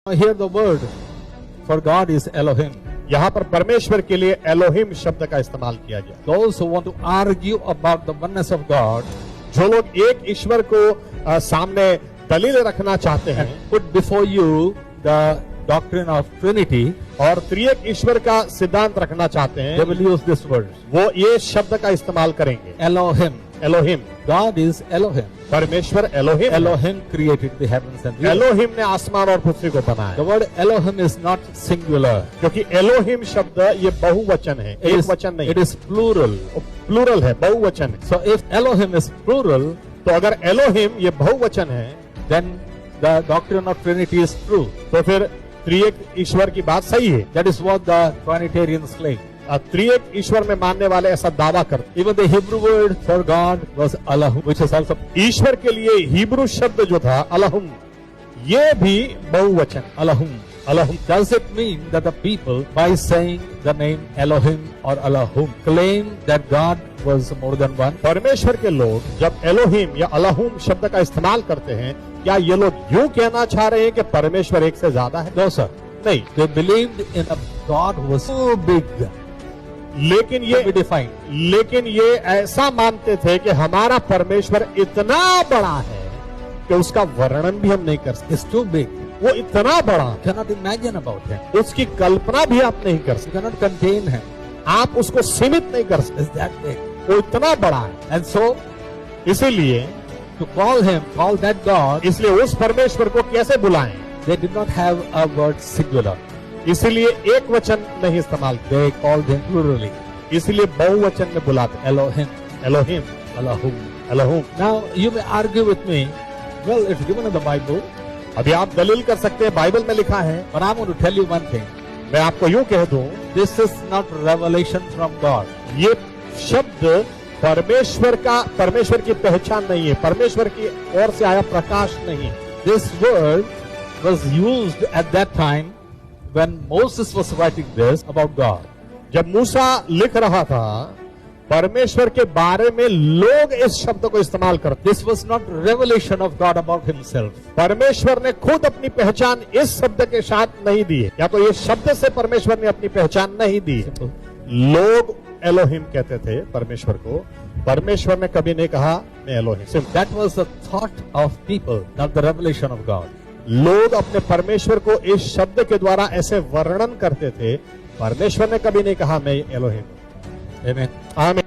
Here the word for God is Elohim. यहाँ पर परमेश्वर के लिए एलोहिम शब्द का इस्तेमाल किया गया। Those who want to argue about the oneness of God जो लोग एक ईश्वर को सामने दलील रखना चाहते हैं and put before you the doctrine of Trinity, और त्रिएक ईश्वर का सिद्धांत रखना चाहते they हैं, will use this word. वो ये शब्द का इस्तेमाल करेंगे। Elohim. Elohim, God is Elohim. परमेश्वर Elohim. Elohim created the heavens and the earth. Elohim ने आसमान और पृथ्वी को The बनाया, word Elohim is not singular. क्योंकि एलोहिम शब्द ये बहुवचन है, It एक is, वचन नहीं, it is plural. प्लूरल है, बहुवचन है। So if Elohim is plural, तो अगर एलोहिम ये बहुवचन है then the doctrine of Trinity is true. तो फिर त्रिएक ईश्वर की बात सही है। That is what the Trinitarians claim. त्रिएक ईश्वर में मानने वाले ऐसा दावा करते। Even the Hebrew word for God was Elohim, which is also ईश्वर के लिए हिब्रू शब्द जो था अलहुम, ये भी बहुवचन Elohim. अलहुम। Does it mean that the people, by saying the name Elohim or Elohim, claim that God was more than one? परमेश्वर के लोग जब एलोहिम या अलहुम शब्द का इस्तेमाल करते हैं, क्या ये लोग यूं कहना चाह रहे हैं कि परमेश्वर एक से ज्यादा है? No, sir. नहीं, They believed in a God who was so big, लेकिन can be ये defined. ऐसा मानते थे कि हमारा परमेश्वर इतना बड़ा है कि उसका वर्णन भी हम नहीं कर सकते। It's too big. वो इतना बड़ा, You cannot imagine about him. उसकी कल्पना भी आप नहीं कर You सकते, cannot contain him. आप उसको सीमित नहीं कर सकते। It's that big. वो इतना बड़ा है, And so, इसीलिए to call that God, इसलिए उस परमेश्वर को कैसे बुलाएं? they did not have a word singular. इसीलिए एक वचन नहीं इस्तेमाल किया, They called him plurally. इसलिए बहुवचन में बुलाते हैं। Elohim. Elohim, Elohim. एलोहुम। Now, you may argue with me, well, it's given in the Bible, अभी आप दलील कर सकते हैं, बाइबल में लिखा है। but I'm going to tell you one thing. मैं आपको यूं कह दूं, This is not revelation from God. ये शब्द परमेश्वर की पहचान नहीं है, परमेश्वर की ओर से आया प्रकाश नहीं। This word was used at that time when Moses was writing this about God. जब मूसा लिख रहा था, परमेश्वर के बारे में लोग इस शब्द को इस्तेमाल करते। This was not revelation of God about himself. परमेश्वर ने खुद अपनी पहचान इस शब्द के साथ नहीं दी है, या तो ये शब्द से परमेश्वर ने अपनी पहचान नहीं दी है। लोग एलोहिम कहते थे परमेश्वर को, परमेश्वर ने कभी नहीं कहा मैं Elohim. That was the thought of people, not the revelation of God. लोग अपने परमेश्वर को इस शब्द के द्वारा ऐसे वर्णन करते थे, परमेश्वर ने कभी नहीं कहा मैं एलोहिम। Amen. आमीन।